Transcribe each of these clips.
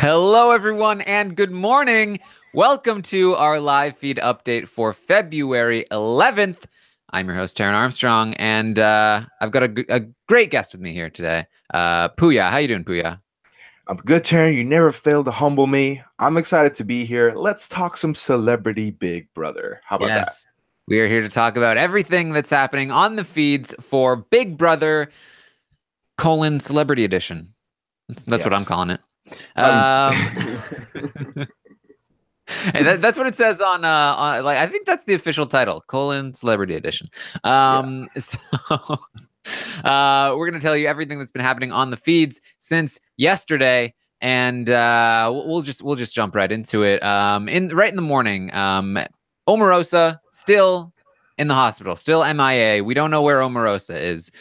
Hello, everyone, and good morning. Welcome to our live feed update for February 11th. I'm your host, Taran Armstrong, and I've got a great guest with me here today. Pooya, how you doing, Pooya? I'm good, Taryn. You never fail to humble me. I'm excited to be here. Let's talk some celebrity Big Brother. How about that? Yes, we are here to talk about everything that's happening on the feeds for Big Brother: Celebrity Edition. That's what I'm Yes. calling it. Um, Um, And that's what it says on like I think that's the official title, Celebrity Edition. yeah. So we're gonna tell you everything that's been happening on the feeds since yesterday, and we'll just jump right into it. In the morning, Omarosa still in the hospital, still MIA. We don't know where Omarosa is.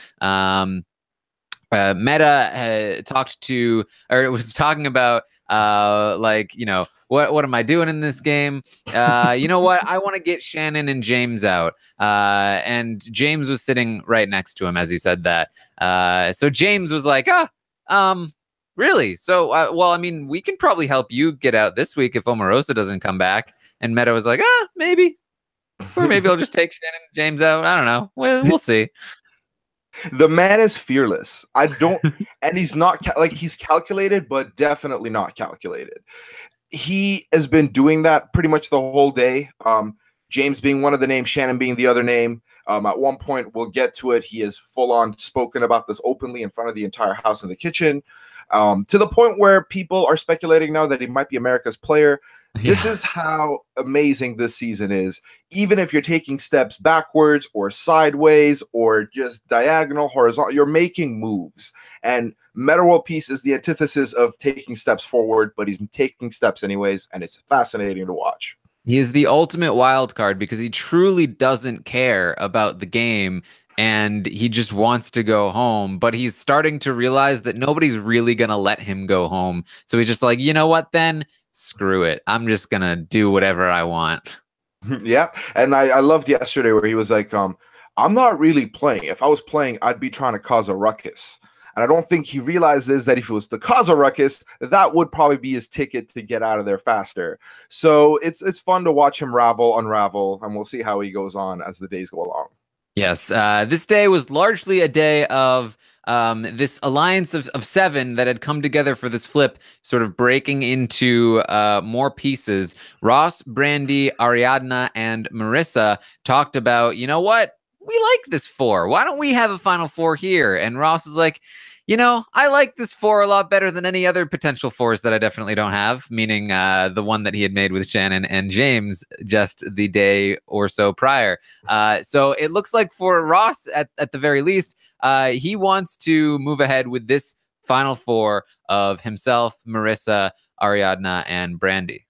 Meta talked to, or was talking about, like, what am I doing in this game? You know what? I want to get Shannon and James out. And James was sitting right next to him as he said that. So James was like, really? So, well, I mean, we can probably help you get out this week if Omarosa doesn't come back. And Meta was like, maybe. Or maybe I'll just take Shannon and James out. I don't know. We'll see. The man is fearless. I don't, and he's not like he's calculated, but definitely not calculated. He has been doing that pretty much the whole day. James being one of the names, Shannon being the other name. At one point, we'll get to it. He has full on spoken about this openly in front of the entire house in the kitchen, to the point where people are speculating now that he might be America's player. This is how amazing this season is. Even if you're taking steps backwards or sideways or just diagonal, horizontal, you're making moves. And Meta World Peace is the antithesis of taking steps forward, but he's taking steps anyways, and it's fascinating to watch. He is the ultimate wild card because he truly doesn't care about the game and he just wants to go home. But he's starting to realize that nobody's really going to let him go home. So he's just like, you know what, then? Screw it. I'm just going to do whatever I want. Yeah. And I loved yesterday where he was like, I'm not really playing. If I was playing, I'd be trying to cause a ruckus. And I don't think he realizes that if it was to cause a ruckus, that would probably be his ticket to get out of there faster. So it's fun to watch him unravel, and we'll see how he goes on as the days go along. Yes, this day was largely a day of this alliance of seven that had come together for this flip, sort of breaking into more pieces. Ross, Brandy, Ariadna, and Marissa talked about, you know what? We like this four. Why don't we have a final four here? And Ross is like, I like this four a lot better than any other potential fours that I definitely don't have, meaning the one that he had made with Shannon and James just the day or so prior. So it looks like for Ross, at the very least, he wants to move ahead with this final four of himself, Marissa, Ariadna, and Brandy.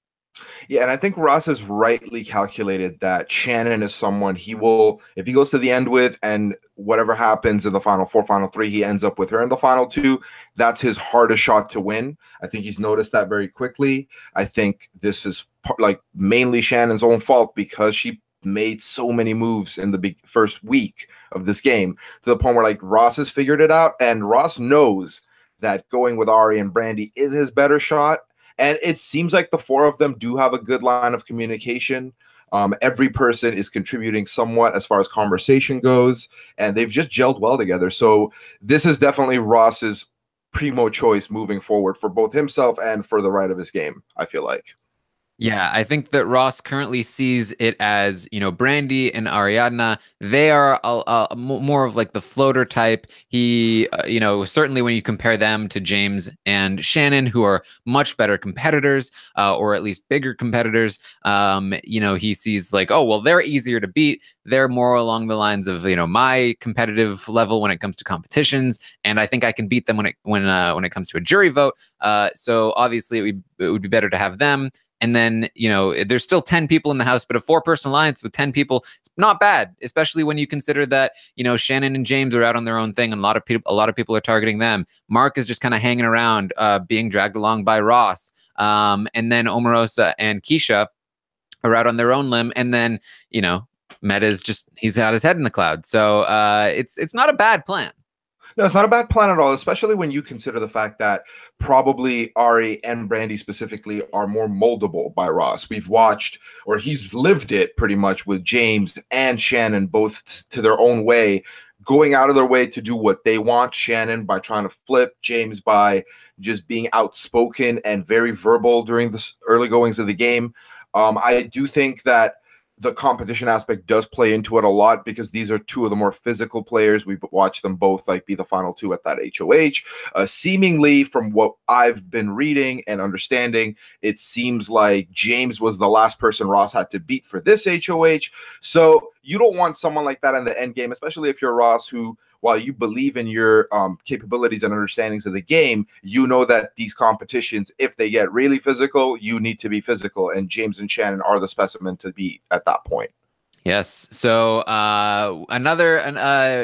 Yeah, and I think Ross has rightly calculated that Shannon is someone he will, if he goes to the end with, and whatever happens in the final four, final three, he ends up with her in the final two. That's his hardest shot to win. I think he's noticed that very quickly. I think this is like mainly Shannon's own fault because she made so many moves in the big first week of this game to the point where like Ross has figured it out, and Ross knows that going with Ari and Brandy is his better shot. And it seems like the four of them do have a good line of communication. Every person is contributing somewhat as far as conversation goes, and they've just gelled well together. So this is definitely Ross's primo choice moving forward for both himself and for the right of his game, I feel like. Yeah, I think that Ross currently sees it as, Brandy and Ariadna, they are more of like the floater type. He, certainly when you compare them to James and Shannon, who are much better competitors, or at least bigger competitors, he sees like, oh, well, they're easier to beat. They're more along the lines of, my competitive level when it comes to competitions. And I think I can beat them when it comes to a jury vote. So obviously it would be better to have them. And then, there's still 10 people in the house, but a four-person alliance with 10 people, it's not bad, especially when you consider that, Shannon and James are out on their own thing, and a lot of people are targeting them. Mark is just kind of hanging around, being dragged along by Ross. And then Omarosa and Keisha are out on their own limb. And then, Meta's he's got his head in the cloud. So it's not a bad plan. No, it's not a bad plan at all, especially when you consider the fact that probably Ari and Brandy specifically are more moldable by Ross. We've watched, or he's lived it pretty much with James and Shannon, both to their own way, going out of their way to do what they want. Shannon by trying to flip, James by just being outspoken and very verbal during the early goings of the game. I do think that the competition aspect does play into it a lot because these are two of the more physical players. We've watched them both like be the final two at that HOH. Seemingly, from what I've been reading and understanding, it seems like James was the last person Ross had to beat for this HOH. So you don't want someone like that in the end game, especially if you're Ross, who, while you believe in your capabilities and understandings of the game, you know that these competitions, if they get really physical, you need to be physical. And James and Shannon are the specimen to beat at that point. Yes. So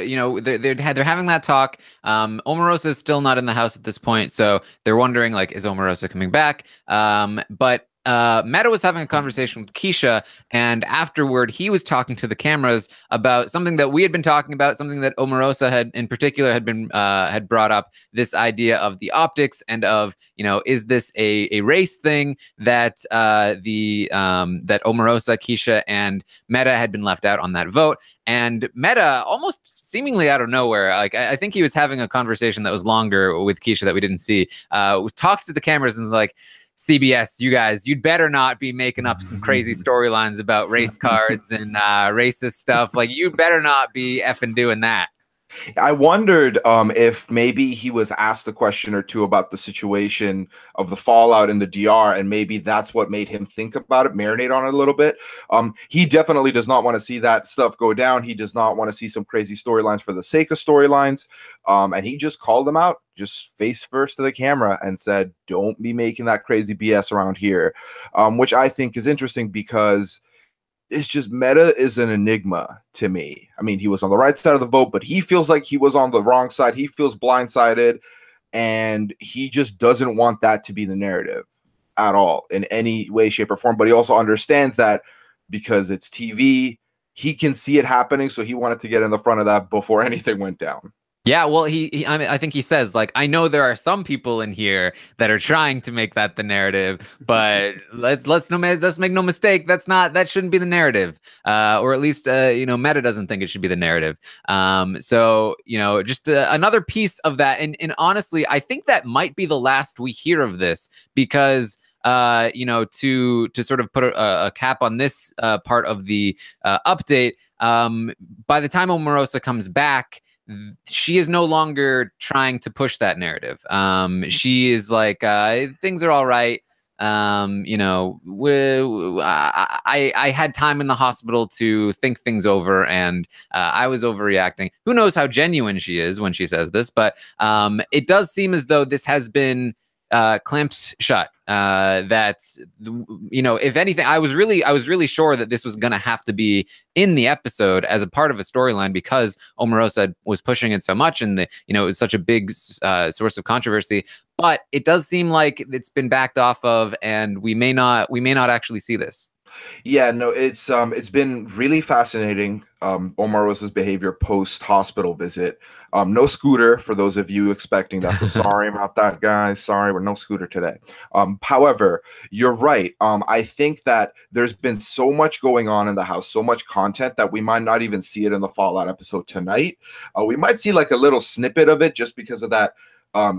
you know, they're having that talk. Omarosa is still not in the house at this point, so they're wondering like, is Omarosa coming back? But Meta was having a conversation with Keisha, and afterward, he was talking to the cameras about something that we had been talking about, something that Omarosa had, in particular, had brought up, this idea of the optics and of, you know, is this a race thing that that Omarosa, Keisha, and Meta had been left out on that vote, and Meta almost seemingly out of nowhere, like I think he was having a conversation that was longer with Keisha that we didn't see, talks to the cameras and is like, CBS, you guys, you'd better not be making up some crazy storylines about race cards and racist stuff. Like, you better not be effing doing that. I wondered if maybe he was asked a question or two about the situation of the fallout in the DR, and maybe that's what made him think about it, marinate on it a little bit. He definitely does not want to see that stuff go down. He does not want to see some crazy storylines for the sake of storylines. And he just called them out, just face first to the camera, and said, don't be making that crazy BS around here, which I think is interesting because it's just Meta is an enigma to me. I mean, he was on the right side of the vote, but he feels like he was on the wrong side. He feels blindsided, and he just doesn't want that to be the narrative at all in any way, shape, or form. But he also understands that because it's TV, he can see it happening. So he wanted to get in the front of that before anything went down. Yeah, well, I mean, I think he says, like, I know there are some people in here that are trying to make that the narrative, but let's make no mistake, that shouldn't be the narrative, or at least you know, Meta doesn't think it should be the narrative. So you know, just another piece of that, and honestly, I think that might be the last we hear of this because. You know, to sort of put a cap on this part of the update, by the time Omarosa comes back, she is no longer trying to push that narrative. She is like, things are all right. You know, I had time in the hospital to think things over, and I was overreacting. Who knows how genuine she is when she says this, but it does seem as though this has been clamped shut. That, you know, if anything, I was really sure that this was going to have to be in the episode as a part of a storyline because Omarosa was pushing it so much, and you know, it was such a big source of controversy. But it does seem like it's been backed off of, and we may not actually see this. Yeah, no, it's been really fascinating. Omarosa's behavior post hospital visit. No scooter for those of you expecting that. So sorry about that, guys. Sorry, we're no scooter today. However, you're right. I think that there's been so much going on in the house, so much content that we might not even see it in the Fallout episode tonight. We might see like a little snippet of it just because of that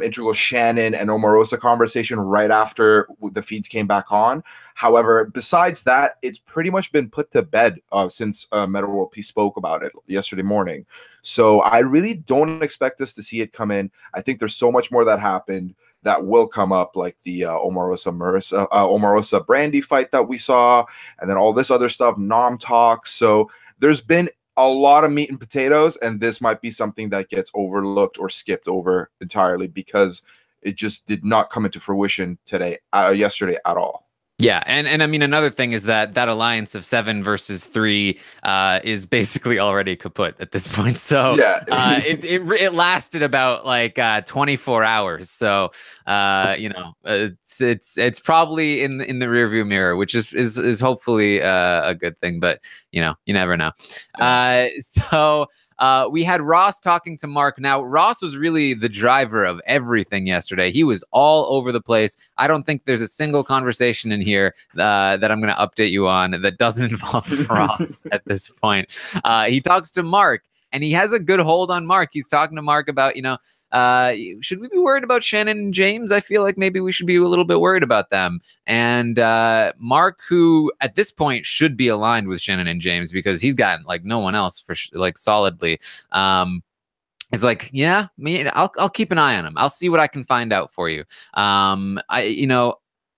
integral Shannon and Omarosa conversation right after the feeds came back on. However, besides that, it's pretty much been put to bed since Meta World Peace spoke about it yesterday morning. So I really don't expect us to see it come in. I think there's so much more that happened that will come up, like the Omarosa Brandy fight that we saw, and then all this other stuff, Nom talk. So there's been a lot of meat and potatoes, and this might be something that gets overlooked or skipped over entirely because it just did not come into fruition yesterday at all. Yeah, and I mean, another thing is that alliance of 7 versus 3 is basically already kaput at this point. So yeah, it lasted about like 24 hours. So you know, it's probably in the rearview mirror, which is hopefully a good thing. But you know, you never know. So. We had Ross talking to Mark. Now, Ross was really the driver of everything yesterday. He was all over the place. I don't think there's a single conversation in here that I'm going to update you on that doesn't involve Ross at this point. He talks to Mark, and he has a good hold on Mark. He's talking to Mark about, should we be worried about Shannon and James? I feel like maybe we should be a little bit worried about them. And Mark, who at this point should be aligned with Shannon and James because he's got like no one else for like solidly. It's like, yeah, I'll keep an eye on him. I'll see what I can find out for you.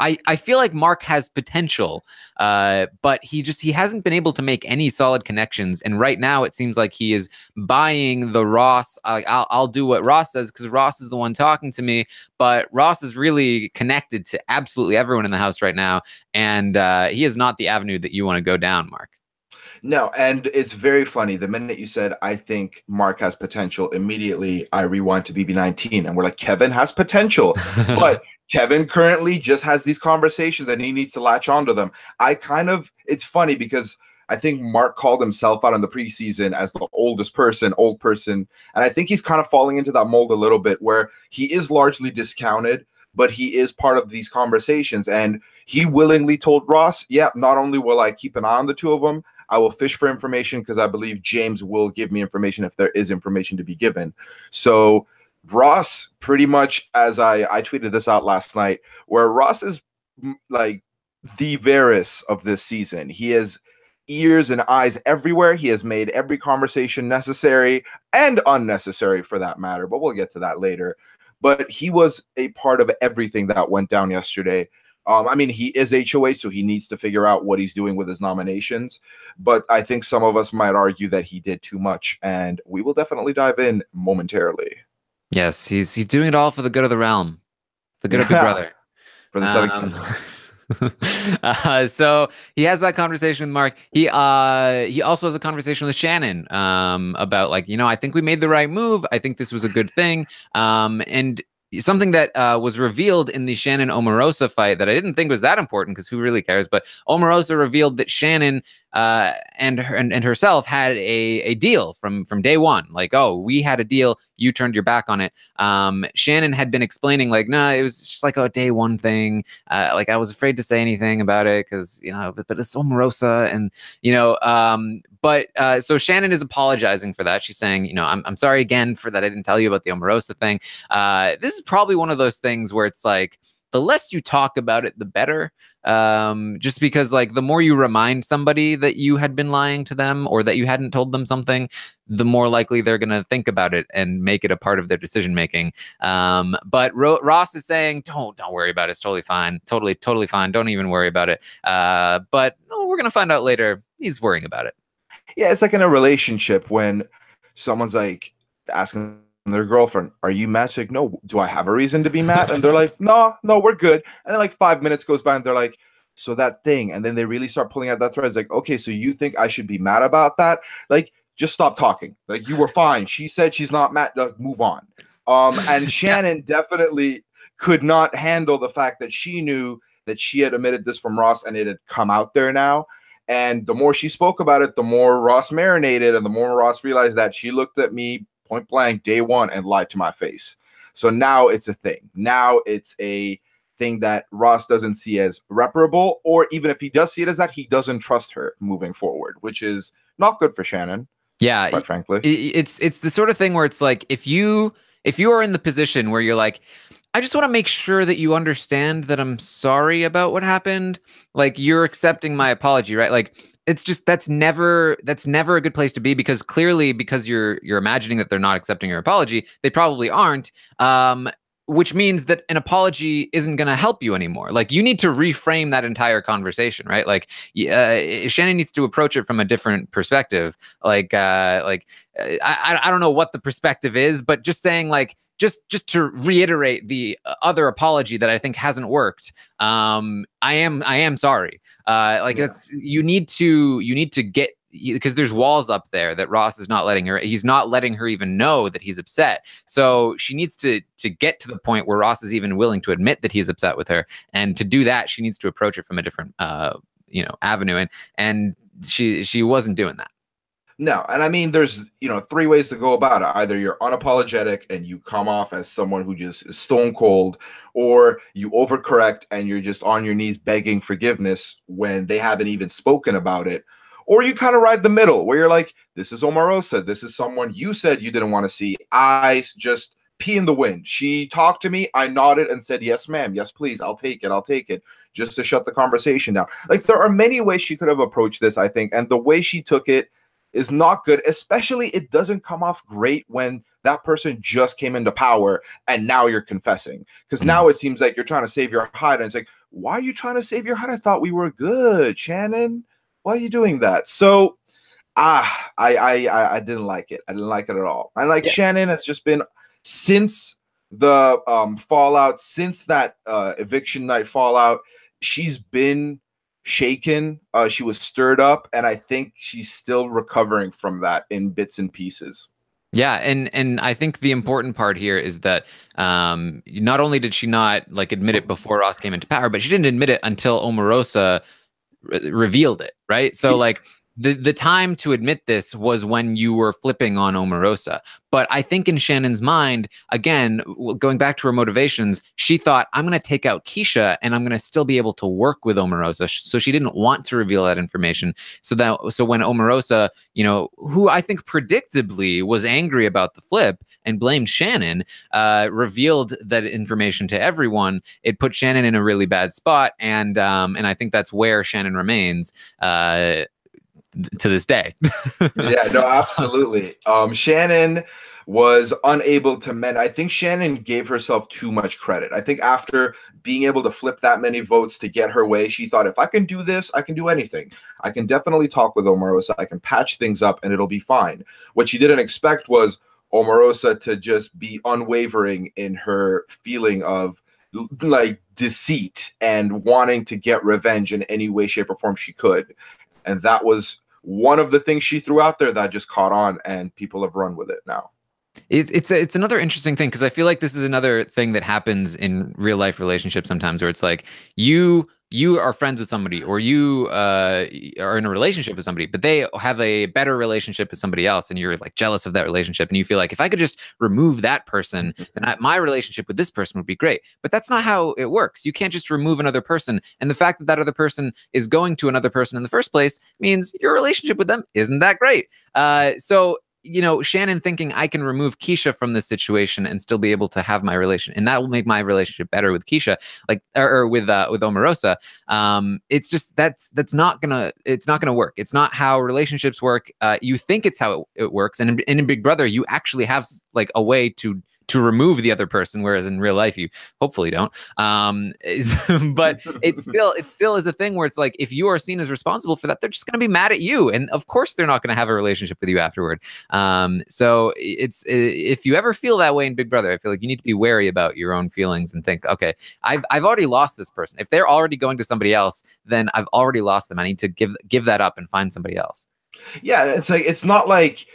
I feel like Mark has potential, but he hasn't been able to make any solid connections. And right now it seems like he is buying the Ross. I'll do what Ross says because Ross is the one talking to me. But Ross is really connected to absolutely everyone in the house right now. And he is not the avenue that you want to go down, Mark. No, and it's very funny. The minute you said, I think Mark has potential, immediately I rewind to BB19 and we're like, Kevin has potential. But Kevin currently just has these conversations and he needs to latch onto them. It's funny because I think Mark called himself out in the preseason as the old person. And I think he's kind of falling into that mold a little bit where he is largely discounted, but he is part of these conversations. And he willingly told Ross, yeah, not only will I keep an eye on the two of them, I will fish for information because I believe James will give me information if there is information to be given. So Ross, pretty much as I tweeted this out last night, where Ross is like the Varys of this season. He has ears and eyes everywhere. He has made every conversation necessary and unnecessary for that matter, but we'll get to that later. But he was a part of everything that went down yesterday. He is HOH, so he needs to figure out what he's doing with his nominations. But I think some of us might argue that he did too much, and we will definitely dive in momentarily. Yes, he's doing it all for the good of the realm, the good of Big Brother. For the 17th. So he has that conversation with Mark. He also has a conversation with Shannon about I think we made the right move. I think this was a good thing. And something that was revealed in the Shannon Omarosa fight that I didn't think was that important because who really cares? But Omarosa revealed that Shannon and herself had a deal from day one. Like, oh, we had a deal. You turned your back on it. Shannon had been explaining like, no, it was just like a day one thing. Like I was afraid to say anything about it because but it's Omarosa and so Shannon is apologizing for that. She's saying, I'm sorry again for that. I didn't tell you about the Omarosa thing. This is probably one of those things where it's like, the less you talk about it, the better. Just because the more you remind somebody that you had been lying to them or that you hadn't told them something, the more likely they're going to think about it and make it a part of their decision making. But Ross is saying, don't worry about it. It's totally fine. Totally fine. Don't even worry about it. But we're going to find out later. He's worrying about it. Yeah, it's like in a relationship when someone's like asking their girlfriend, are you mad? She's like, no. Do I have a reason to be mad? And they're like, no, we're good. And then like 5 minutes goes by and they're like, so that thing. And then they really start pulling out that thread. It's like, okay, so you think I should be mad about that? Like, just stop talking. Like, you were fine. She said she's not mad. Like, move on. And Shannon definitely could not handle the fact that she knew that she had admitted this from Ross and it had come out there now. And the more she spoke about it, the more Ross marinated and the more Ross realized that she looked at me point blank day one and lied to my face. So now it's a thing. Now it's a thing that Ross doesn't see as reparable, or even if he does see it as that, he doesn't trust her moving forward, which is not good for Shannon. Yeah, quite frankly. It's the sort of thing where it's like if you are in the position where you're like, I just want to make sure that you understand that I'm sorry about what happened. Like you're accepting my apology, right? Like it's just that's never a good place to be because clearly because you're imagining that they're not accepting your apology, they probably aren't. Which means that an apology isn't going to help you anymore. Like you need to reframe that entire conversation, right? Like Shannon needs to approach it from a different perspective. I don't know what the perspective is, but just saying like, just to reiterate the other apology that I think hasn't worked. I am sorry. That's you need to get, because there's walls up there that Ross is not letting her. He's not letting her even know that he's upset. So she needs to get to the point where Ross is even willing to admit that he's upset with her. And to do that, she needs to approach it from a different avenue. And she wasn't doing that. No, and I mean, there's, three ways to go about it. Either you're unapologetic and you come off as someone who just is stone cold, or you overcorrect and you're just on your knees begging forgiveness when they haven't even spoken about it. Or you kind of ride the middle where you're like, this is Omarosa. This is someone you said you didn't want to see. I just pee in the wind. She talked to me. I nodded and said, yes, ma'am. Yes, please. I'll take it. I'll take it. Just to shut the conversation down. Like, there are many ways she could have approached this, I think. And the way she took it is not good, especially it doesn't come off great when that person just came into power and now you're confessing. Because now it seems like you're trying to save your hide. And it's like, why are you trying to save your hide? I thought we were good, Shannon. Why are you doing that? So I didn't like it. I didn't like it at all. And like Shannon has just been since the fallout, since that eviction night fallout, she's been shaken. She was stirred up, and I think she's still recovering from that in bits and pieces. Yeah, and I think the important part here is that not only did she not like admit it before Ross came into power, but she didn't admit it until Omarosa revealed it, right? So like the time to admit this was when you were flipping on Omarosa. But I think in Shannon's mind, again, going back to her motivations, she thought, I'm going to take out Keisha and I'm going to still be able to work with Omarosa. So she didn't want to reveal that information. So when Omarosa, who I think predictably was angry about the flip and blamed Shannon, revealed that information to everyone, it put Shannon in a really bad spot. And I think that's where Shannon remains to this day. Yeah, no, absolutely. Shannon was unable to mend. I think Shannon gave herself too much credit. I think after being able to flip that many votes to get her way, she thought, if I can do this, I can do anything. I can definitely talk with Omarosa. I can patch things up and it'll be fine. What she didn't expect was Omarosa to just be unwavering in her feeling of like deceit and wanting to get revenge in any way, shape, or form she could. And that was one of the things she threw out there that just caught on, and people have run with it now. It's another interesting thing, because I feel like this is another thing that happens in real life relationships sometimes, where it's like you are friends with somebody, or you are in a relationship with somebody, but they have a better relationship with somebody else, and you're like jealous of that relationship, and you feel like, if I could just remove that person, then my relationship with this person would be great. But that's not how it works. You can't just remove another person, and the fact that that other person is going to another person in the first place means your relationship with them isn't that great. So Shannon thinking, I can remove Keisha from this situation and still be able to have my relation, and that will make my relationship better with Keisha, like, or with Omarosa. It's just it's not gonna work. It's not how relationships work. You think it's how it works, and in Big Brother, you actually have like a way to remove the other person, whereas in real life you hopefully don't. But it still is a thing where it's like, if you are seen as responsible for that, they're just going to be mad at you, and of course they're not going to have a relationship with you afterward. So if you ever feel that way in Big Brother, I feel like you need to be wary about your own feelings and think, okay, I've already lost this person. If they're already going to somebody else, then I've already lost them. I need to give that up and find somebody else. Yeah, it's not like,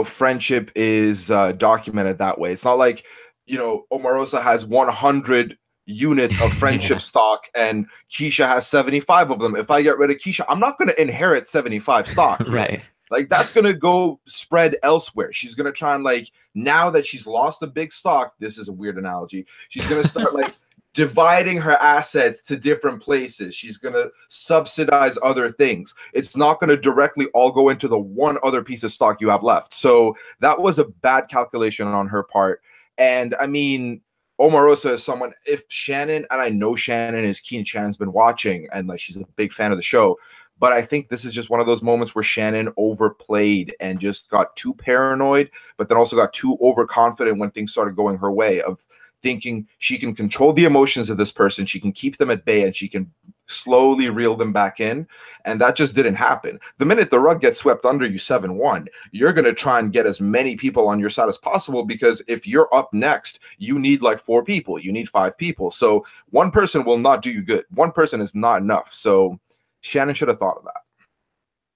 friendship is documented that way. It's not like, Omarosa has 100 units of friendship stock and Keisha has 75 of them. If I get rid of Keisha, I'm not going to inherit 75 stock. Right. Like, that's going to go spread elsewhere. She's going to try and, like, now that she's lost a big stock, this is a weird analogy, she's going to start like dividing her assets to different places. She's going to subsidize other things. It's not going to directly all go into the one other piece of stock you have left. So that was a bad calculation on her part. And I mean, Omarosa is someone, if Shannon, and I know Shannon is keen, Shannon's been watching and like she's a big fan of the show, but I think this is just one of those moments where Shannon overplayed and just got too paranoid, but then also got too overconfident when things started going her way, of thinking she can control the emotions of this person, she can keep them at bay, and she can slowly reel them back in. And that just didn't happen. The minute the rug gets swept under you 7-1, you're going to try and get as many people on your side as possible, because if you're up next, you need like 4 people, you need 5 people. So one person will not do you good. One person is not enough. So Shannon should have thought of that.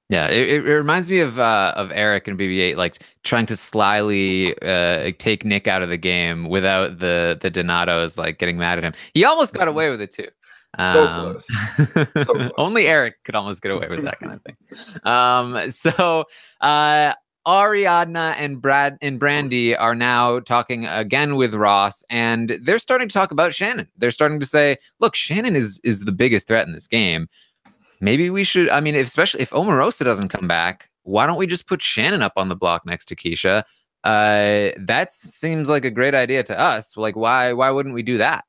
Yeah, it reminds me of Eric and BB-8 like trying to slyly take Nick out of the game without the Donatos like getting mad at him. He almost got away with it too. So Um, close. So close. only Eric could almost get away with that kind of thing. So Ariadna and Brandy are now talking again with Ross, and they're starting to talk about Shannon. They're starting to say, "Look, Shannon is the biggest threat in this game. Maybe we should. I mean, especially if Omarosa doesn't come back, why don't we just put Shannon up on the block next to Keisha? That seems like a great idea to us. Like, why wouldn't we do that?"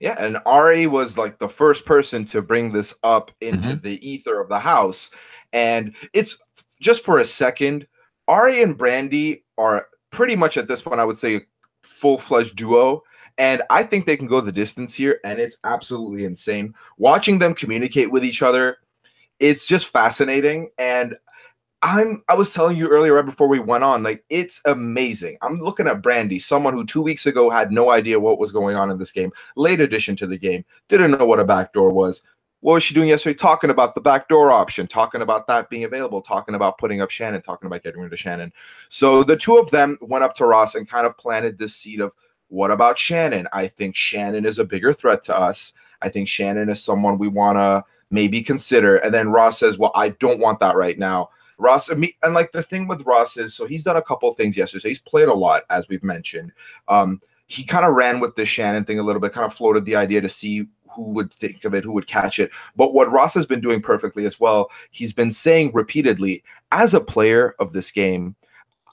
Yeah, and Ari was like the first person to bring this up into Mm-hmm. the ether of the house. And it's just for a second, Ari and Brandy are pretty much at this point, I would say, a full-fledged duo. And I think they can go the distance here, and it's absolutely insane. Watching them communicate with each other, it's just fascinating. And I was telling you earlier, right before we went on, like, it's amazing. I'm looking at Brandy, someone who 2 weeks ago had no idea what was going on in this game, late addition to the game, didn't know what a backdoor was. What was she doing yesterday? Talking about the backdoor option, talking about that being available, talking about putting up Shannon, talking about getting rid of Shannon. So the two of them went up to Ross and kind of planted this seed of, what about Shannon? I think Shannon is a bigger threat to us. I think Shannon is someone we want to maybe consider. And then Ross says, well, I don't want that right now. Ross, and like the thing with Ross is, so he's done a couple of things yesterday. So he's played a lot, as we've mentioned. He kind of ran with the Shannon thing a little bit, kind of floated the idea to see who would think of it, who would catch it. But what Ross has been doing perfectly as well, he's been saying repeatedly, as a player of this game,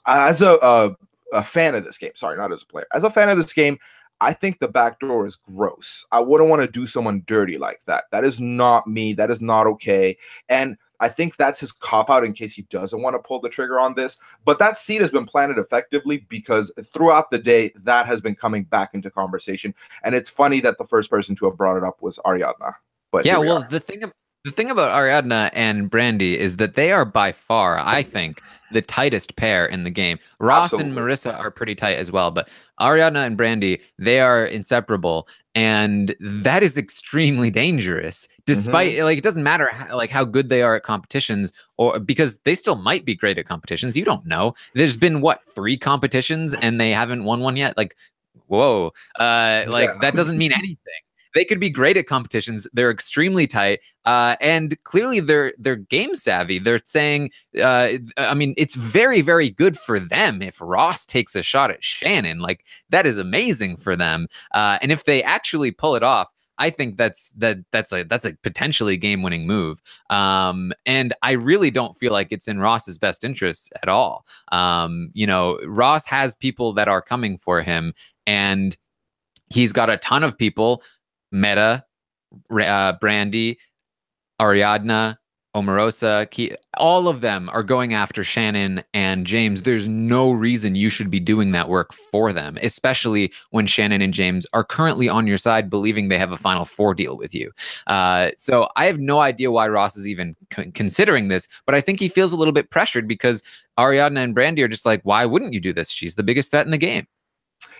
as a fan of this game, sorry, not as a player, as a fan of this game, I think the backdoor is gross. I wouldn't want to do someone dirty like that. That is not me. That is not okay. And I think that's his cop out in case he doesn't want to pull the trigger on this. But that seed has been planted effectively because throughout the day, that has been coming back into conversation. And it's funny that the first person to have brought it up was Ariadna. But Yeah, here we well, are. the thing about Ariadna and Brandy is that they are by far, I think, the tightest pair in the game. Ross and Absolutely. Marissa are pretty tight as well, but Ariadna and Brandy, they are inseparable, and that is extremely dangerous. Mm-hmm. Despite like it doesn't matter how good they are at competitions, or because they still might be great at competitions. You don't know. There's been what, 3 competitions and they haven't won one yet. Like, whoa, Yeah. like that doesn't mean anything. They could be great at competitions. They're extremely tight, and clearly they're game savvy. They're saying, I mean, it's very very good for them if Ross takes a shot at Shannon. Like that is amazing for them, and if they actually pull it off. I think that's a potentially game-winning move, and I really don't feel like it's in Ross's best interests at all. Ross has people that are coming for him, and he's got a ton of people Meta, Brandy, Ariadna, Omarosa, all of them are going after Shannon and James. There's no reason you should be doing that work for them, especially when Shannon and James are currently on your side, believing they have a Final Four deal with you. So I have no idea why Ross is even considering this, but I think he feels a little bit pressured because Ariadna and Brandy are just like, why wouldn't you do this? She's the biggest threat in the game.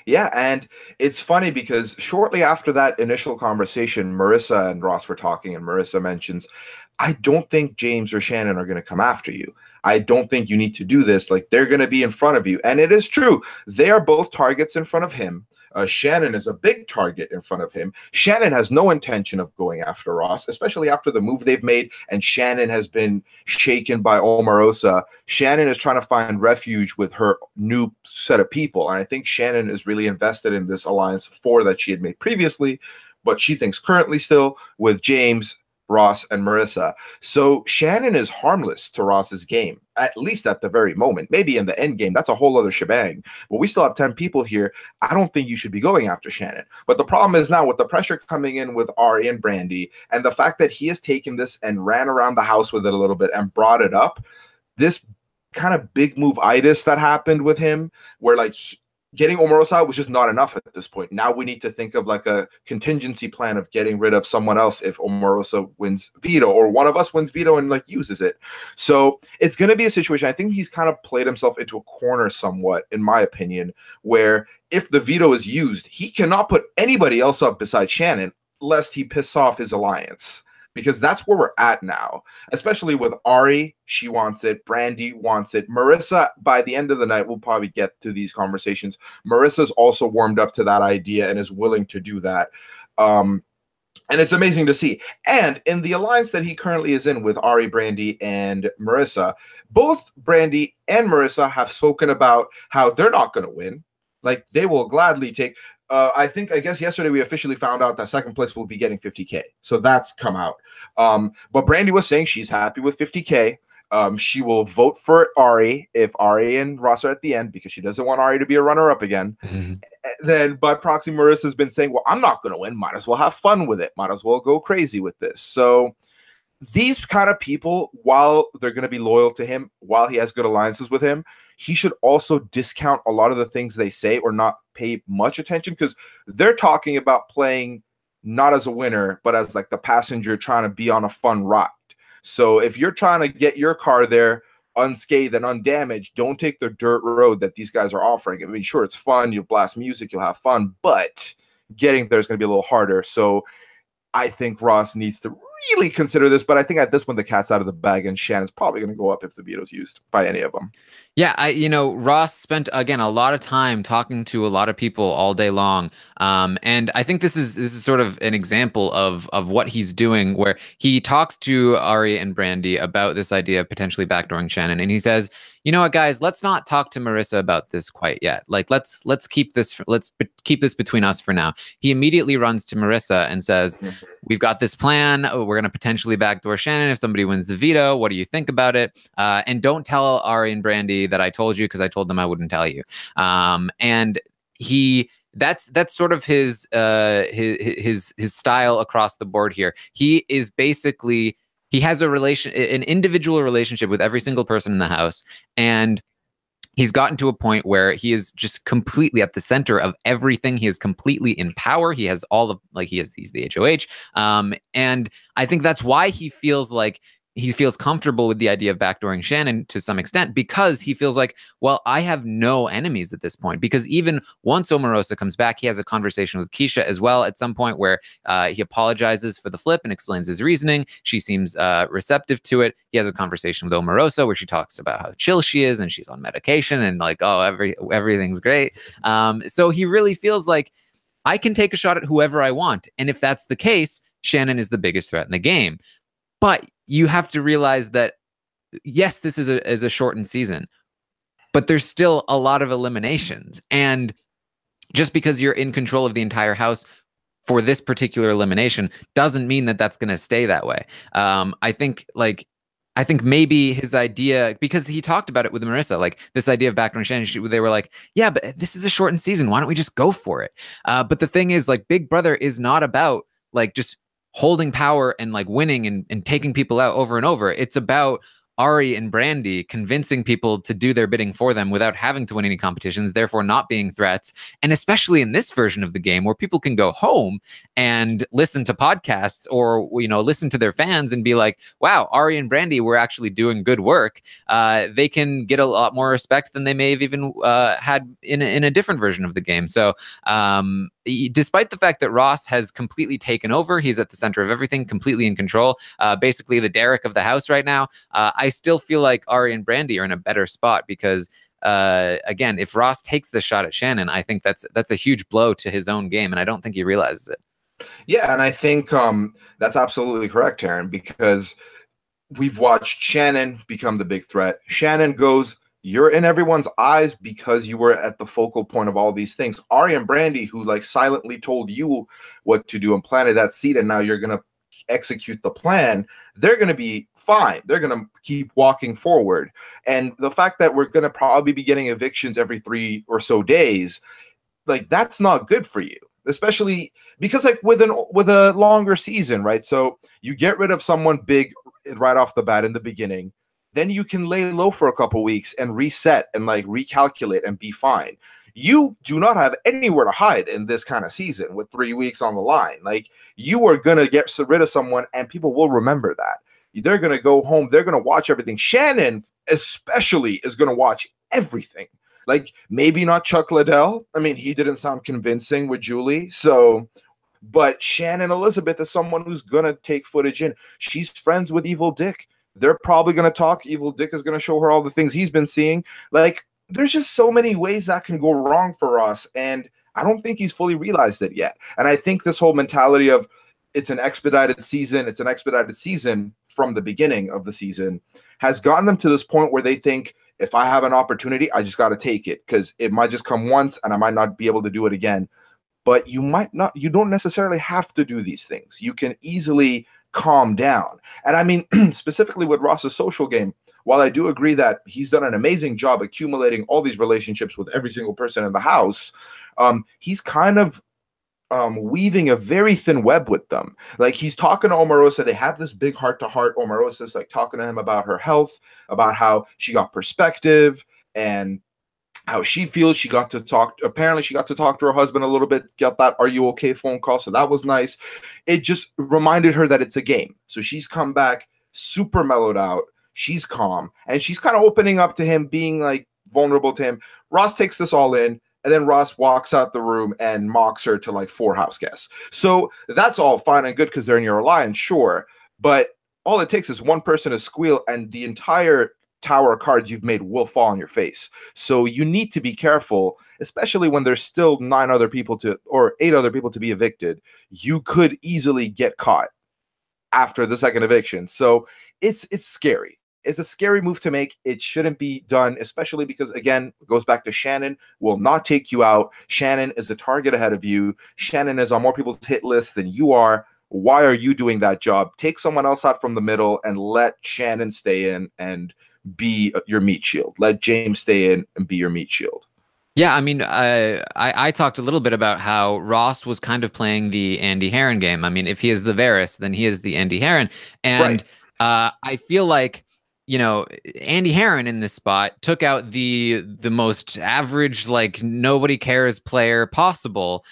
Yeah, and it's funny because shortly after that initial conversation, Marissa and Ross were talking, and Marissa mentions, I don't think James or Shannon are going to come after you. I don't think you need to do this. Like, they're going to be in front of you. And it is true. They are both targets in front of him. Shannon is a big target in front of him. Shannon has no intention of going after Ross, especially after the move they've made. And Shannon has been shaken by Omarosa. Shannon is trying to find refuge with her new set of people. And I think Shannon is really invested in this alliance 4 that she had made previously, but she thinks currently still with James, Ross, and Marissa. So Shannon is harmless to Ross's game, at least at the very moment. Maybe in the end game, that's a whole other shebang. But we still have 10 people here. I don't think you should be going after Shannon. But the problem is now with the pressure coming in with Ari and Brandy, and the fact that he has taken this and ran around the house with it a little bit and brought it up, this kind of big move itis that happened with him, where like getting Omarosa out was just not enough at this point. Now we need to think of like a contingency plan of getting rid of someone else if Omarosa wins veto, or one of us wins veto and like uses it. So it's going to be a situation. I think he's kind of played himself into a corner somewhat, in my opinion, where if the veto is used, he cannot put anybody else up besides Shannon, lest he piss off his alliance. because that's where we're at now, especially with Ari. She wants it. Brandy wants it. Marissa, by the end of the night, we'll probably get to these conversations. Marissa's also warmed up to that idea and is willing to do that. And it's amazing to see. And in the alliance that he currently is in with Ari, Brandy, and Marissa, both Brandy and Marissa have spoken about how they're not going to win. Like, they will gladly take. I guess yesterday we officially found out that second place will be getting 50K. So that's come out. But Brandy was saying she's happy with 50K. She will vote for Ari if Ari and Ross are at the end, because she doesn't want Ari to be a runner-up again. Then by proxy, Marissa's been saying, well, I'm not going to win. Might as well have fun with it. Might as well go crazy with this. So these kind of people, while they're going to be loyal to him, while he has good alliances with him, he should also discount a lot of the things they say or not pay much attention, because they're talking about playing not as a winner, but as like the passenger trying to be on a fun ride. So if you're trying to get your car there unscathed and undamaged, don't take the dirt road that these guys are offering. I mean, sure, it's fun. You'll blast music, you'll have fun, but getting there is going to be a little harder. So I think Ross needs to really consider this, but I think at this point the cat's out of the bag, and Shannon's probably going to go up if the veto's used by any of them. Yeah, Ross spent, again, a lot of time talking to a lot of people all day long. And I think this is sort of an example of what he's doing, where he talks to Ari and Brandy about this idea of potentially backdooring Shannon. And he says, you know what, guys, let's not talk to Marissa about this quite yet. Like, let's keep this between us for now. He immediately runs to Marissa and says, we've got this plan. We're going to potentially backdoor Shannon if somebody wins the veto. What do you think about it? And don't tell Ari and Brandy that I told you, because I told them I wouldn't tell you. And that's sort of his style across the board here. He is basically, he has an individual relationship with every single person in the house, and he's gotten to a point where he is just completely at the center of everything. He is completely in power. He has all of, like, he's the HOH. And I think that's why he feels comfortable with the idea of backdooring Shannon to some extent, because he feels like, well, I have no enemies at this point. Because even once Omarosa comes back, he has a conversation with Keisha as well at some point, where he apologizes for the flip and explains his reasoning. She seems receptive to it. He has a conversation with Omarosa where she talks about how chill she is and she's on medication and like, oh, everything's great. So he really feels like, I can take a shot at whoever I want. And if that's the case, Shannon is the biggest threat in the game. But you have to realize that, yes, this is a shortened season, but there's still a lot of eliminations. And just because you're in control of the entire house for this particular elimination doesn't mean that that's going to stay that way. I think maybe his idea, because he talked about it with Marissa, like this idea of backdoor Shannon, they were like, yeah, but this is a shortened season. Why don't we just go for it? But the thing is, like, Big Brother is not about like just holding power and like winning and taking people out over and over. It's about Ari and Brandy convincing people to do their bidding for them without having to win any competitions, therefore not being threats. And especially in this version of the game where people can go home and listen to podcasts or, listen to their fans and be like, wow, Ari and Brandy were actually doing good work. They can get a lot more respect than they may have even had in a different version of the game. So despite the fact that Ross has completely taken over, he's at the center of everything, completely in control, basically the Derek of the house right now, I still feel like Ari and Brandy are in a better spot because, again, if Ross takes the shot at Shannon, I think that's a huge blow to his own game, and I don't think he realizes it. Yeah, and I think that's absolutely correct, Taran, because we've watched Shannon become the big threat. Shannon goes, you're in everyone's eyes because you were at the focal point of all these things. Ari and Brandy, who like silently told you what to do and planted that seed, and now you're going to execute the plan, they're going to be fine. They're going to keep walking forward. And the fact that we're going to probably be getting evictions every 3 or so days, like, that's not good for you, especially because like with a longer season, right? So you get rid of someone big right off the bat in the beginning, then you can lay low for a couple weeks and reset and like recalculate and be fine. You do not have anywhere to hide in this kind of season with 3 weeks on the line. Like, you are going to get rid of someone and people will remember that. They're going to go home. They're going to watch everything. Shannon especially is going to watch everything. Like, maybe not Chuck Liddell. I mean, he didn't sound convincing with Julie. So But Shannon Elizabeth is someone who's gonna take footage in. She's friends with Evil Dick. They're probably gonna talk. Evil Dick is gonna show her all the things he's been seeing. Like, there's just so many ways that can go wrong for us, and I don't think he's fully realized it yet. And I think this whole mentality of it's an expedited season from the beginning of the season has gotten them to this point where they think, if I have an opportunity, I just got to take it, because it might just come once and I might not be able to do it again. But you don't necessarily have to do these things. You can easily calm down. And I mean, specifically with Ross's social game, while I do agree that he's done an amazing job accumulating all these relationships with every single person in the house, he's kind of weaving a very thin web with them. Like, he's talking to Omarosa. They have this big heart-to-heart. Omarosa's like talking to him about her health, about how she got perspective, and how she feels. Apparently she got to talk to her husband a little bit, got that "are you okay" phone call, so that was nice. It just reminded her that it's a game. So she's come back super mellowed out. She's calm, and she's kind of opening up to him, being like vulnerable to him. Ross takes this all in, and then Ross walks out the room and mocks her to like 4 house guests. So that's all fine and good because they're in your alliance, sure, but all it takes is one person to squeal and the entire tower of cards you've made will fall on your face. So you need to be careful, especially when there's still 8 other people to be evicted. You could easily get caught after the second eviction. So it's scary. It's a scary move to make. It shouldn't be done, especially because, again, it goes back to Shannon will not take you out. Shannon is the target ahead of you. Shannon is on more people's hit list than you are. Why are you doing that job? Take someone else out from the middle and let Shannon stay in and be your meat shield. Let James stay in and be your meat shield. Yeah, I mean, I talked a little bit about how Ross was kind of playing the Andy Herron game. I mean, if he is the Varys, then he is the Andy Herron. And I feel like, you know, Andy Herron in this spot took out the most average, like, nobody cares player possible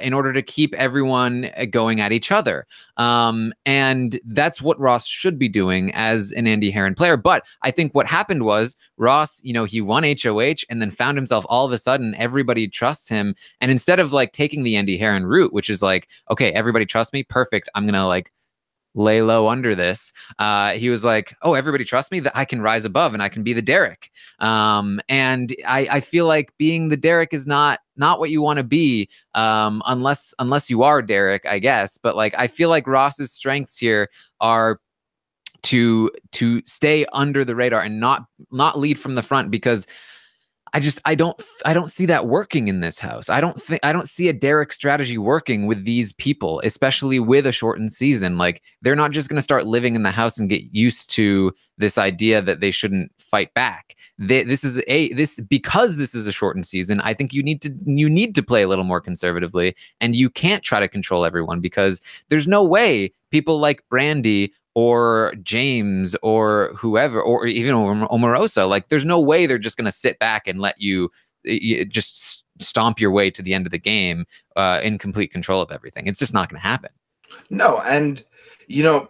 in order to keep everyone going at each other. And that's what Ross should be doing as an Andy Herron player. But I think what happened was Ross, you know, he won HOH and then found himself all of a sudden everybody trusts him. And instead of like taking the Andy Herron route, which is like, okay, everybody trusts me, perfect, I'm gonna like lay low under this. He was like, oh, everybody trusts me, that I can rise above and I can be the Derek. And I feel like being the Derek is not what you want to be, unless you are Derek, I guess. But like, I feel like Ross's strengths here are to stay under the radar and not lead from the front, because I don't see that working in this house. I don't see a Derek strategy working with these people, especially with a shortened season. Like, they're not just going to start living in the house and get used to this idea that they shouldn't fight back. Because this is a shortened season, I think you need to play a little more conservatively, and you can't try to control everyone, because there's no way people like Brandy or James or whoever, or even Omarosa, like, there's no way they're just going to sit back and let you just stomp your way to the end of the game in complete control of everything. It's just not going to happen. No, and, you know,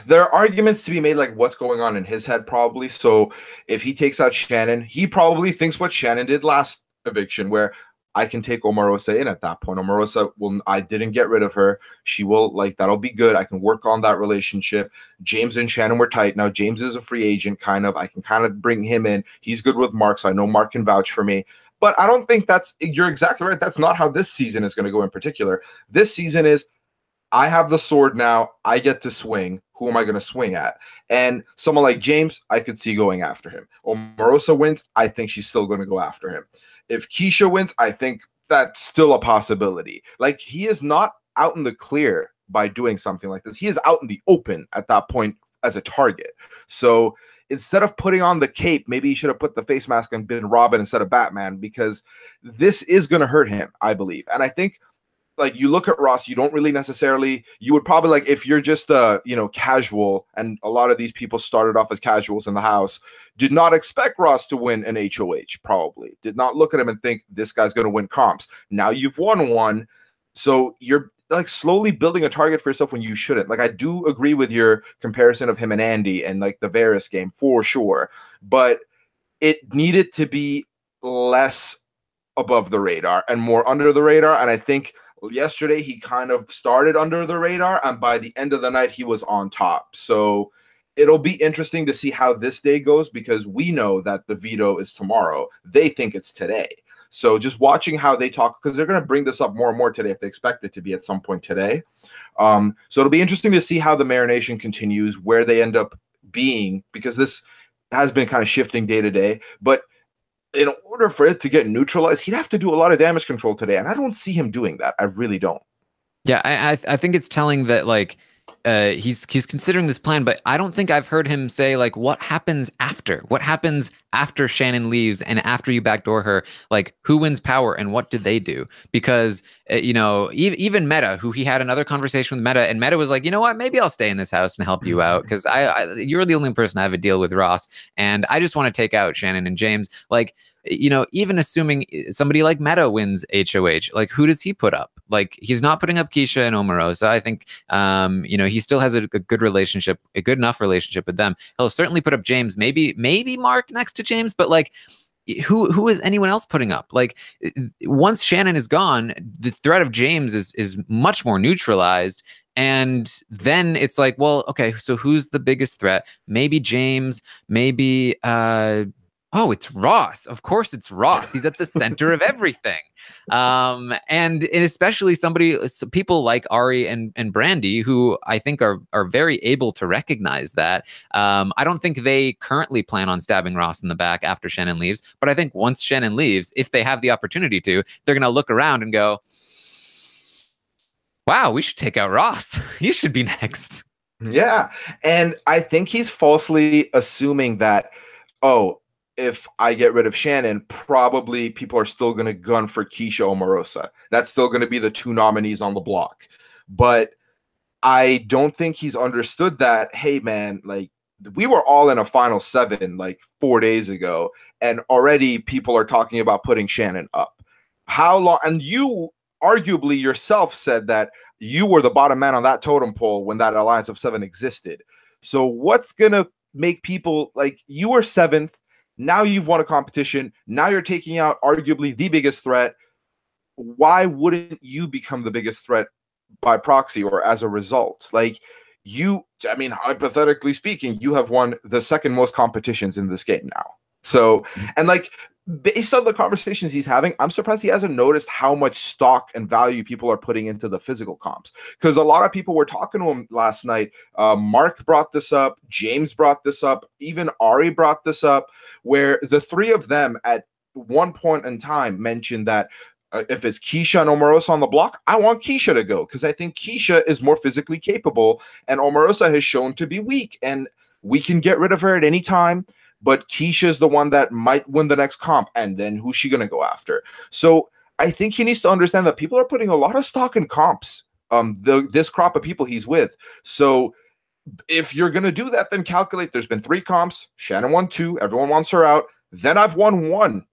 there are arguments to be made, like what's going on in his head probably. So if he takes out Shannon, he probably thinks what Shannon did last eviction, where I can take Omarosa in at that point. Omarosa I didn't get rid of her. She will, like, that'll be good. I can work on that relationship. James and Shannon were tight. Now James is a free agent, kind of. I can kind of bring him in. He's good with Mark, so I know Mark can vouch for me. But I don't think you're exactly right. That's not how this season is going to go in particular. This season is, I have the sword now. I get to swing. Who am I going to swing at? And someone like James, I could see going after him. Omarosa wins. I think she's still going to go after him. If Keisha wins, I think that's still a possibility. Like, he is not out in the clear by doing something like this. He is out in the open at that point as a target. So instead of putting on the cape, maybe he should have put the face mask and been Robin instead of Batman, because this is going to hurt him, I believe. And I think, like, you look at Ross, you don't really necessarily, you would probably, like, if you're just casual, and a lot of these people started off as casuals in the house, did not expect Ross to win an HOH, probably did not look at him and think this guy's going to win comps. Now you've won one, so you're like slowly building a target for yourself when you shouldn't. Like, I do agree with your comparison of him and Andy and like the Varys game for sure, but it needed to be less above the radar and more under the radar. And I think Yesterday, he kind of started under the radar, and by the end of the night, he was on top. So it'll be interesting to see how this day goes, because we know that the veto is tomorrow. They think it's today. So just watching how they talk, because they're going to bring this up more and more today if they expect it to be at some point today. So it'll be interesting to see how the marination continues, where they end up being, because this has been kind of shifting day to day. But in order for it to get neutralized, he'd have to do a lot of damage control today, and I don't see him doing that. I really don't. Yeah, I think it's telling that like he's considering this plan, but I don't think I've heard him say like what happens after. What happens after Shannon leaves and after you backdoor her? Like who wins power and what do they do? Because you know, even Meta, who he had another conversation with Meta, and Meta was like, you know what, maybe I'll stay in this house and help you out because you're the only person I have a deal with, Ross, and I just want to take out Shannon and James. Like, you know, even assuming somebody like Meta wins HOH, like who does he put up? Like he's not putting up Keisha and Omarosa. I think, you know, he still has a good relationship, a good enough relationship with them. He'll certainly put up James, maybe Mark next to James, but like, who is anyone else putting up? Like once Shannon is gone, the threat of James is much more neutralized. And then it's like, well, okay, so who's the biggest threat? Maybe James, maybe oh, it's Ross. Of course it's Ross. He's at the center of everything. And especially people like Ari and Brandy, who I think are very able to recognize that. I don't think they currently plan on stabbing Ross in the back after Shannon leaves. But I think once Shannon leaves, if they have the opportunity to, they're going to look around and go, wow, we should take out Ross. He should be next. Yeah. And I think he's falsely assuming that, oh, if I get rid of Shannon, probably people are still going to gun for Keisha Omarosa. That's still going to be the two nominees on the block. But I don't think he's understood that, hey, man, like we were all in a final 7 like 4 days ago, and already people are talking about putting Shannon up. How long? And you arguably yourself said that you were the bottom man on that totem pole when that alliance of 7 existed. So what's going to make people like you were 7th? Now you've won a competition. Now you're taking out arguably the biggest threat. Why wouldn't you become the biggest threat by proxy or as a result? Like I mean, hypothetically speaking, you have won the second most competitions in this game now. So, and like based on the conversations he's having, I'm surprised he hasn't noticed how much stock and value people are putting into the physical comps. Because a lot of people were talking to him last night. Mark brought this up. James brought this up. Even Ari brought this up, where the three of them at one point in time mentioned that if it's Keisha and Omarosa on the block, I want Keisha to go because I think Keisha is more physically capable and Omarosa has shown to be weak, and we can get rid of her at any time. But Keisha is the one that might win the next comp, and then who's she going to go after? So I think he needs to understand that people are putting a lot of stock in comps, this crop of people he's with. So if you're going to do that, then calculate there's been 3 comps. Shannon won 2. Everyone wants her out. Then I've won 1.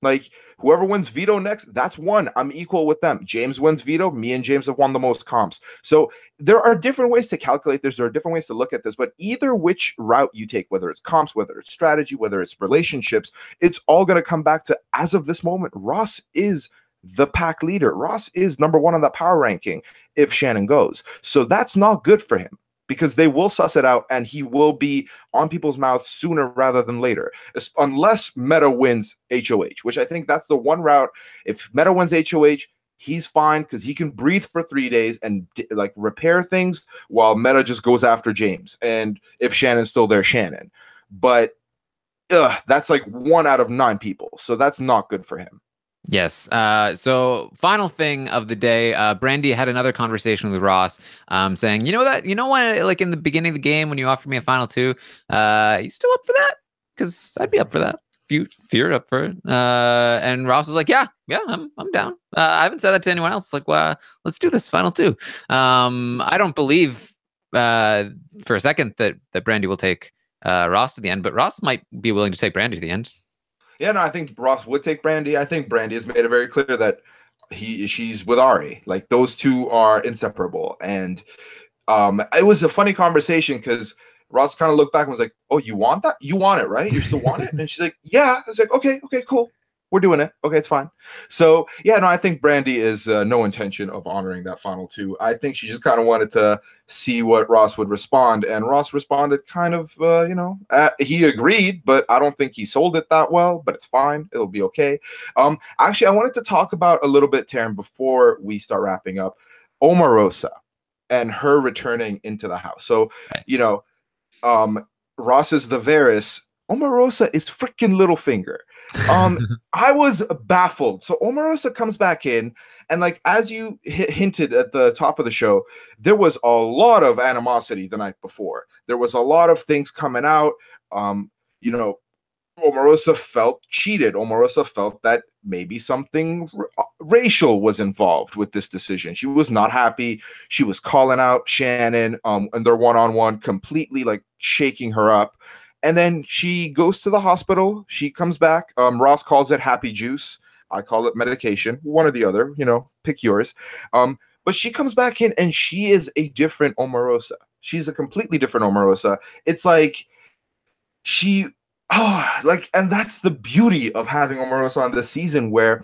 Like whoever wins veto next, that's 1. I'm equal with them. James wins veto. Me and James have won the most comps. So there are different ways to calculate this. There are different ways to look at this. But either which route you take, whether it's comps, whether it's strategy, whether it's relationships, it's all going to come back to, as of this moment, Ross is the pack leader. Ross is number 1 on the power ranking if Shannon goes. So that's not good for him, because they will suss it out and he will be on people's mouths sooner rather than later, unless Meta wins HOH, which I think that's the one route. If Meta wins HOH, he's fine because he can breathe for 3 days and like repair things while Meta just goes after James. And if Shannon's still there, Shannon. But that's like 1 out of 9 people. So that's not good for him. Yes. So final thing of the day, Brandy had another conversation with Ross, saying, you know what, like in the beginning of the game when you offered me a final 2, you still up for that? Because I'd be up for that. If you're up for it. And Ross was like, yeah, I'm down. I haven't said that to anyone else. Like, well, let's do this final 2. I don't believe for a second that Brandy will take Ross to the end, but Ross might be willing to take Brandy to the end. Yeah, no, I think Ross would take Brandy. I think Brandy has made it very clear that she's with Ari. Like those two are inseparable. And it was a funny conversation because Ross kind of looked back and was like, "Oh, you want that? You want it, right? You still want it?" And she's like, "Yeah." I was like, "Okay, cool." we're doing it. Okay, it's fine. So yeah, no, I think Brandy is no intention of honoring that final two. I think she just kind of wanted to see what Ross would respond, and Ross responded kind of, he agreed, but I don't think he sold it that well. But it's fine; it'll be okay. Actually, I wanted to talk about a little bit, Taryn, before we start wrapping up, Omarosa and her returning into the house. So, Right. you know, Ross is the Varys. Omarosa is freaking Littlefinger. I was baffled. So Omarosa comes back in, and like as you hinted at the top of the show, there was a lot of animosity the night before. There was a lot of things coming out. You know, Omarosa felt cheated. Omarosa felt that maybe something racial was involved with this decision. She was not happy. She was calling out Shannon and their one-on-one, completely like shaking her up. And then she goes to the hospital. She comes back. Ross calls it happy juice. I call it medication. One or the other, pick yours. But she comes back in and she is a different Omarosa. She's a completely different Omarosa. It's like and that's the beauty of having Omarosa on this season, where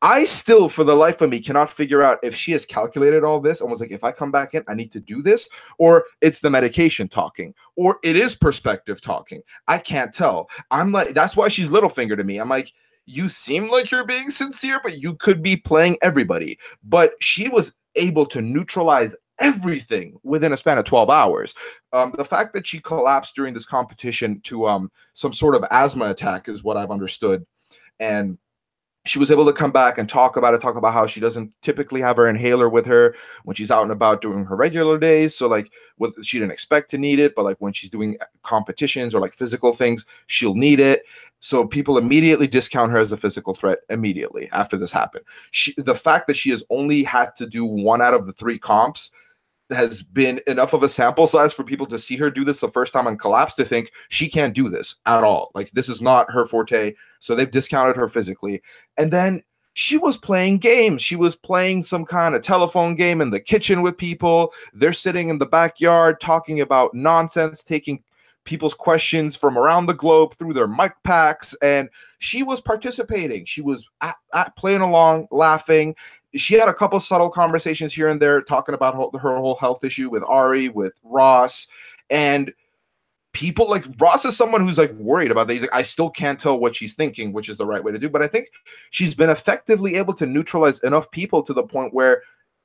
I still, for the life of me, cannot figure out if she has calculated all this and was like, if I come back in, I need to do this, or it's the medication talking, or it is perspective talking. I can't tell. I'm like, that's why she's Littlefinger to me. I'm like, you seem like you're being sincere, but you could be playing everybody. But she was able to neutralize everything within a span of 12 hours. The fact that she collapsed during this competition to some sort of asthma attack is what I've understood. And she was able to come back and talk about how she doesn't typically have her inhaler with her when she's out and about doing her regular days. So like she didn't expect to need it, but like when she's doing competitions or like physical things, she'll need it. So people immediately discount her as a physical threat immediately after this happened. The fact that she has only had to do one out of the 3 comps has been enough of a sample size for people to see her do this the first time and collapse to think she can't do this at all. Like, this is not her forte. So they've discounted her physically. And then she was playing games. She was playing some kind of telephone game in the kitchen with people. They're sitting in the backyard talking about nonsense, taking people's questions from around the globe through their mic packs. And she was participating. She was playing along, laughing. She had a couple subtle conversations here and there talking about her whole health issue with Ari, with Ross, and people like Ross is someone who's like worried about that. He's like, I still can't tell what she's thinking, which is the right way to do. But I think she's been effectively able to neutralize enough people to the point where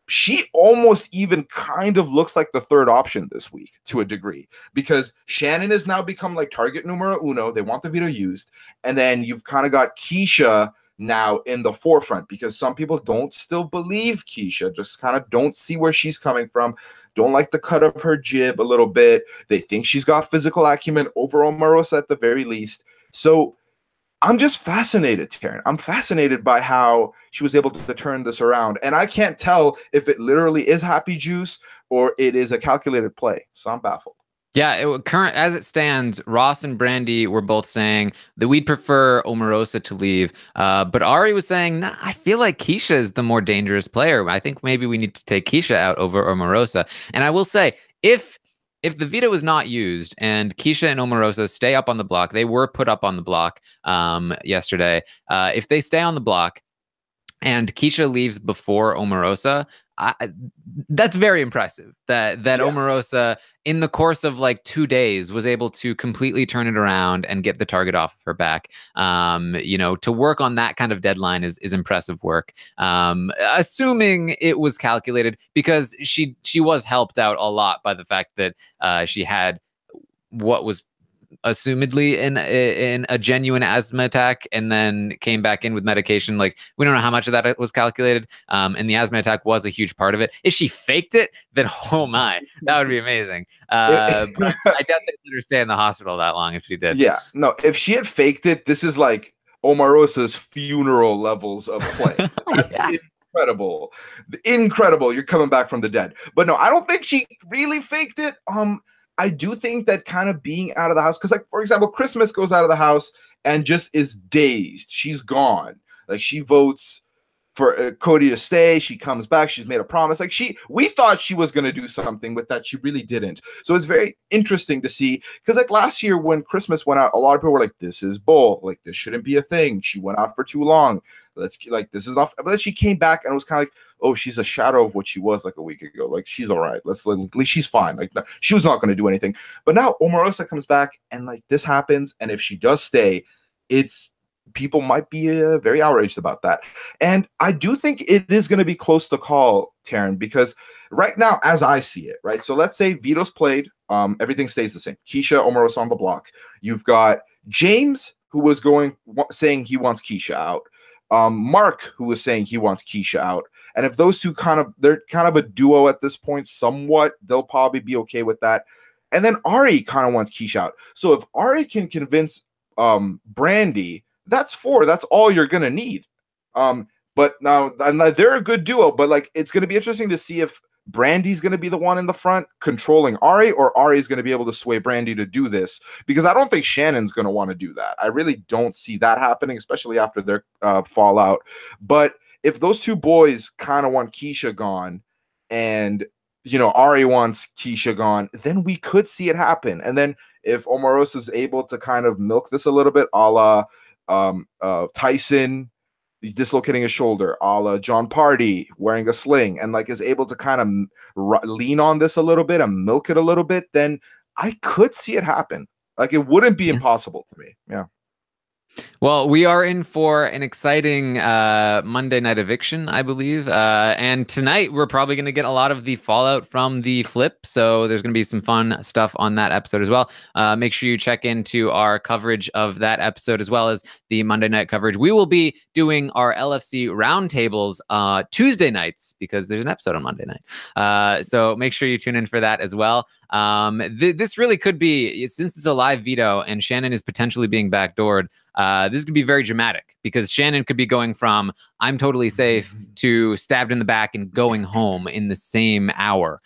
she almost even kind of looks like the third option this week to a degree, because Shannon has now become like target numero uno. They want the veto used. And then you've kind of got Keisha now in the forefront, because some people don't still believe Keisha, just kind of don't see where she's coming from, don't like the cut of her jib a little bit. They think she's got physical acumen over Omarosa at the very least. So I'm just fascinated, Taran. I'm fascinated by how she was able to turn this around. And I can't tell if it literally is happy juice or it is a calculated play. So I'm baffled. Yeah, as it stands, Ross and Brandy were both saying that we'd prefer Omarosa to leave. But Ari was saying, nah, I feel like Keisha is the more dangerous player. I think maybe we need to take Keisha out over Omarosa. And I will say, if the veto was not used and Keisha and Omarosa stay up on the block, they were put up on the block yesterday. If they stay on the block and Keisha leaves before Omarosa, that's very impressive that Omarosa in the course of like 2 days was able to completely turn it around and get the target off of her back. To work on that kind of deadline is impressive work. Assuming it was calculated, because she was helped out a lot by the fact that she had what was assumedly in a genuine asthma attack and then came back in with medication. Like, we don't know how much of that was calculated, and the asthma attack was a huge part of it. If she faked it, then oh my, that would be amazing. But I definitely didn't stay in the hospital that long if she did. Yeah, no, if she had faked it, this is like Omarosa's funeral levels of play. That's incredible. You're coming back from the dead. But no, I don't think she really faked it. I do think that kind of being out of the house, because like, for example, Christmas goes out of the house and just is dazed. She's gone. Like, she votes for Cody to stay. She comes back. She's made a promise. Like we thought she was going to do something with that. She really didn't. So it's very interesting to see, because like last year when Christmas went out, a lot of people were like, this is bull. Like this shouldn't be a thing. She went out for too long. Let's like, this is enough. But then she came back and it was kind of like, oh, she's a shadow of what she was like a week ago. Like she's all right. At least she's fine. Like she was not going to do anything. But now Omarosa comes back and like this happens. And if she does stay, people might be very outraged about that. And I do think it is going to be close to call, Taran, because right now, as I see it, right? So let's say Vito's played, everything stays the same. Keisha, Omarosa on the block. You've got James, who was saying he wants Keisha out. Mark, who was saying he wants Keisha out. And if those two they're kind of a duo at this point, somewhat, they'll probably be okay with that. And then Ari kind of wants Keisha out. So if Ari can convince Brandy, that's 4. That's all you're gonna need. But now they're a good duo, but like it's gonna be interesting to see if Brandy's gonna be the one in the front controlling Ari, or Ari's gonna be able to sway Brandy to do this, because I don't think Shannon's gonna want to do that. I really don't see that happening, especially after their fallout. But if those two boys kind of want Keisha gone, and Ari wants Keisha gone, then we could see it happen. And then if Omarosa's able to kind of milk this a little bit, a la Tyson dislocating his shoulder, a la John Party wearing a sling, and like is able to kind of lean on this a little bit and milk it a little bit, then I could see it happen. Like it wouldn't be impossible to me. Yeah. Well, we are in for an exciting Monday night eviction, I believe. And tonight, we're probably going to get a lot of the fallout from the flip. So there's going to be some fun stuff on that episode as well. Make sure you check into our coverage of that episode as well as the Monday night coverage. We will be doing our LFC roundtables Tuesday nights because there's an episode on Monday night. So make sure you tune in for that as well. This really could be, since it's a live veto and Shannon is potentially being backdoored, this could be very dramatic because Shannon could be going from I'm totally safe to stabbed in the back and going home in the same hour,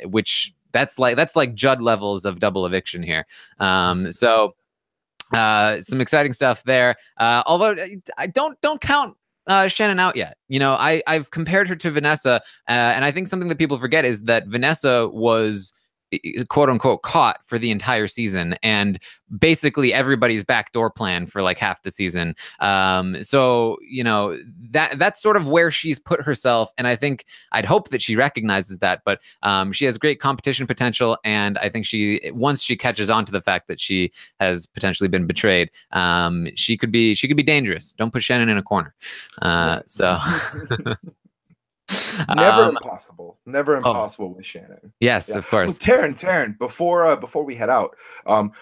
which that's like Judd levels of double eviction here. So some exciting stuff there. Although I don't count Shannon out yet. I've compared her to Vanessa, and I think something that people forget is that Vanessa was quote unquote caught for the entire season and basically everybody's backdoor plan for like half the season. So that's sort of where she's put herself, and I think I'd hope that she recognizes that. But she has great competition potential, and I think once she catches on to the fact that she has potentially been betrayed, she could be dangerous. Don't put Shannon in a corner. So. Never impossible with Shannon. Yes, of course. Taran, before we head out,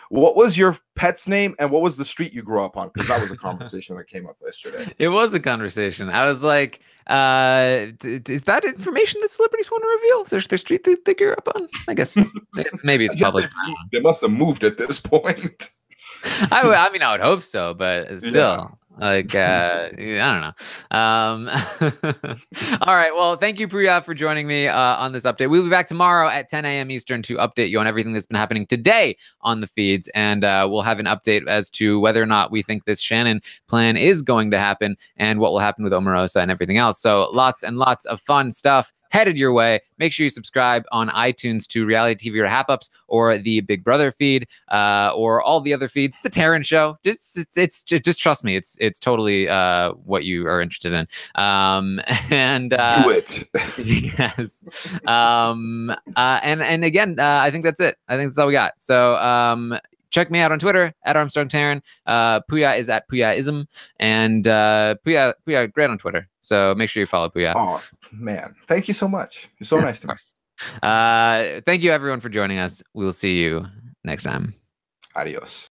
what was your pet's name and what was the street you grew up on? Because that was a conversation that came up yesterday. It was a conversation. I was like, is that information that celebrities want to reveal? Is their street they grew up on? I guess maybe it's public. They must have moved at this point. I mean, I would hope so, but still. Yeah. Like, I don't know. All right. Well, thank you, Pooya, for joining me on this update. We'll be back tomorrow at 10 a.m. Eastern to update you on everything that's been happening today on the feeds. And we'll have an update as to whether or not we think this Shannon plan is going to happen and what will happen with Omarosa and everything else. So lots and lots of fun stuff headed your way. Make sure you subscribe on iTunes to Reality TV RHAP-ups or the Big Brother feed or all the other feeds. The Taran Show. Just trust me. It's totally what you are interested in. And do it. Yes. And again, I think that's it. I think that's all we got. So check me out on Twitter at Armstrong Taran. Pooya is at Pooyaism, and Pooya great on Twitter. So make sure you follow Pooya. Oh man, thank you so much. You're so nice to me. Thank you everyone for joining us. We will see you next time. Adios.